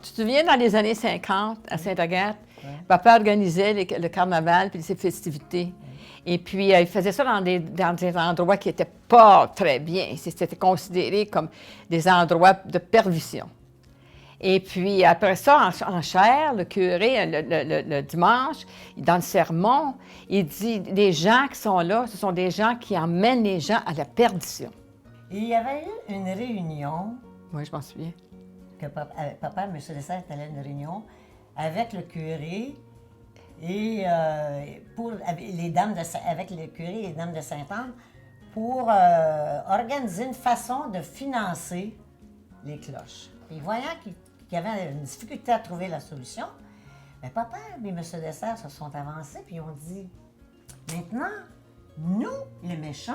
Tu te souviens, dans les années 50, à Sainte-Agathe, papa organisait le carnaval puis ses festivités. Et puis, il faisait ça dans des endroits qui n'étaient pas très bien. C'était considéré comme des endroits de perdition. Et puis, après ça, en chair, le curé, le dimanche, dans le sermon, il dit, les gens qui sont là, ce sont des gens qui emmènent les gens à la perdition. Et il y avait eu une réunion, Oui, je m'en souviens. que papa et M. Dessert étaient allés à une réunion avec le curé et avec le curé et les dames de Sainte-Anne pour organiser une façon de financer les cloches. Et voyant qu'il y avait une difficulté à trouver la solution, bien, papa et M. Dessert se sont avancés puis ils ont dit « Maintenant, nous, les méchants,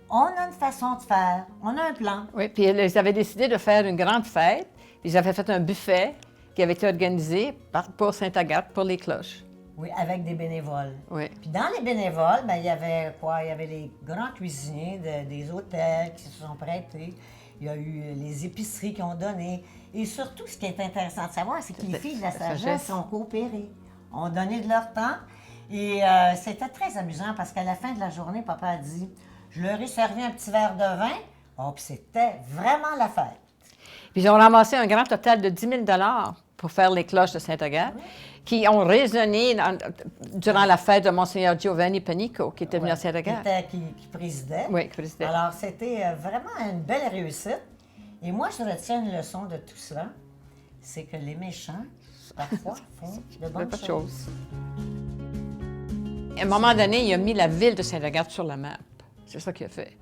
on a une façon de faire, on a un plan. » Oui, puis ils avaient décidé de faire une grande fête. Puis ils avaient fait un buffet qui avait été organisé pour Sainte-Agathe, pour les cloches. Oui, avec des bénévoles. Oui. Puis dans les bénévoles, bien, il y avait quoi? Il y avait les grands cuisiniers des hôtels qui se sont prêtés. Il y a eu les épiceries qui ont donné. Et surtout, ce qui est intéressant de savoir, c'est que les filles de la sagesse ont coopéré, ont donné de leur temps. Et c'était très amusant parce qu'à la fin de la journée, papa a dit « Je leur ai servi un petit verre de vin. » Oh, puis c'était vraiment la fête. Puis ils ont ramassé un grand total de 10 000 pour faire les cloches de Sainte-Agathe, qui ont résonné durant la fête de Monseigneur Giovanni Panico, qui était venu à Sainte-Agathe. Qui présidait. Oui, qui présidait. Alors, c'était vraiment une belle réussite. Et moi, je retiens une leçon de tout cela, c'est que les méchants, parfois, font de bonnes choses. À un moment donné, il a mis la ville de Sainte-Agathe sur la map. C'est ça qu'il a fait.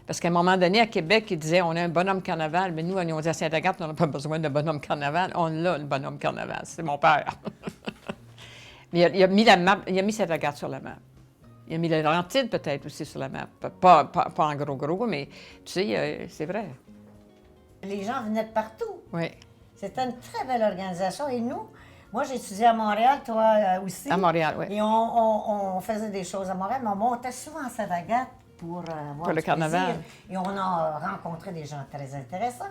Parce qu'à un moment donné, à Québec, il disait on a un bonhomme carnaval, mais nous, on dit à Sainte-Agathe, on n'a pas besoin de bonhomme carnaval. On l'a, le bonhomme carnaval. C'est mon père. Mais il a mis Sainte-Agathe sur la map. Il a mis la Laurentide peut-être aussi sur la map. Pas en gros, mais tu sais, c'est vrai. Les gens venaient de partout. Oui. C'était une très belle organisation. Et nous, moi, j'ai étudié à Montréal, toi aussi. À Montréal, oui. Et on faisait des choses à Montréal, mais on montait souvent à Sainte-Agathe pour voir le carnaval. Plaisir. Et on a rencontré des gens très intéressants.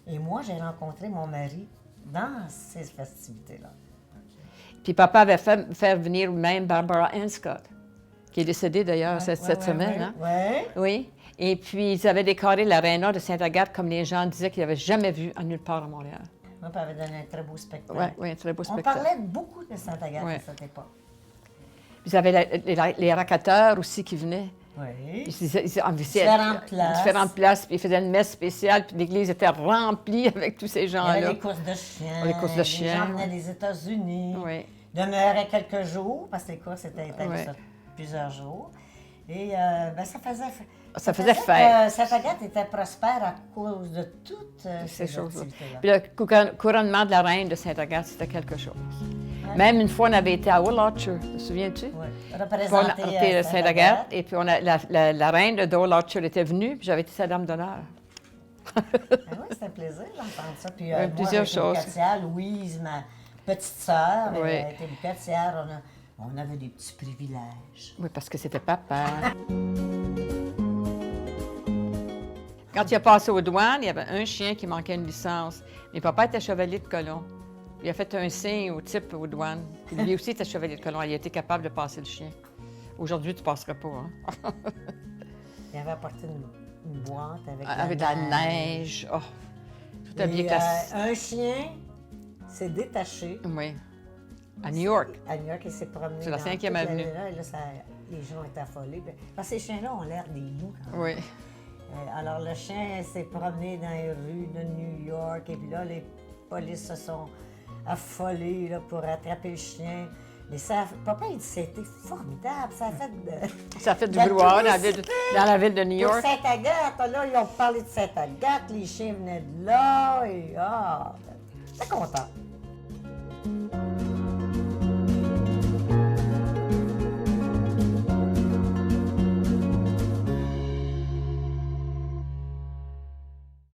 Et moi, j'ai rencontré mon mari dans ces festivités-là. Puis papa avait fait venir même Barbara Ainscott, qui est décédée d'ailleurs cette semaine. Hein? Oui. Et puis, ils avaient décoré l'aréna de Sainte-Agathe comme les gens disaient qu'ils n'avaient jamais vu à nulle part à Montréal. Papa avait donné un très beau spectacle. Oui, un très beau spectacle. On parlait beaucoup de Sainte-Agathe à cette époque. Puis ils avaient les racateurs aussi qui venaient. Oui. Différentes places. Puis ils faisaient une messe spéciale, puis l'église était remplie avec tous ces gens-là. Il y avait les courses de chiens. Les courses de chiens. Les gens venaient des États-Unis. Oui. Demeuraient quelques jours, parce que les courses étaient établies sur plusieurs jours. Et ça faisait fête. Sainte-Agathe était prospère à cause de toutes ces choses-là. Puis le couronnement de la reine de Sainte-Agathe, c'était quelque chose. Ouais. Même une fois, on avait été à Old Orchard, te souviens-tu? Oui, représenté Sainte-Agathe. Et puis la reine de Old Orchard était venue, puis j'avais été sa dame d'honneur. Oui, c'était un plaisir d'entendre ça. Puis moi, plusieurs choses. Louise, ma petite sœur, était bouquetière. On avait des petits privilèges. Oui, parce que c'était papa. Quand il a passé aux douanes, il y avait un chien qui manquait une licence. Mais papa était chevalier de colon. Il a fait un signe au type aux douanes. Puis lui aussi était chevalier de colon. Il a été capable de passer le chien. Aujourd'hui, tu ne passerais pas. Hein? Il avait apporté une boîte avec de la neige. Oh, tout habillé classique. Un chien s'est détaché. Oui. À New York. À New York, il s'est promené. C'est la 5e avenue. Les gens étaient affolés. Parce que ces chiens-là ont l'air des loups quand même. Oui. Alors, le chien s'est promené dans les rues de New York. Et puis là, les polices se sont affolés là, pour attraper le chien. Mais papa, il dit c'était formidable. Ça a fait du brouhaha dans la ville de New York. Pour Sainte-Agathe, là, ils ont parlé de Sainte-Agathe. Les chiens venaient de là. Et j'étais content.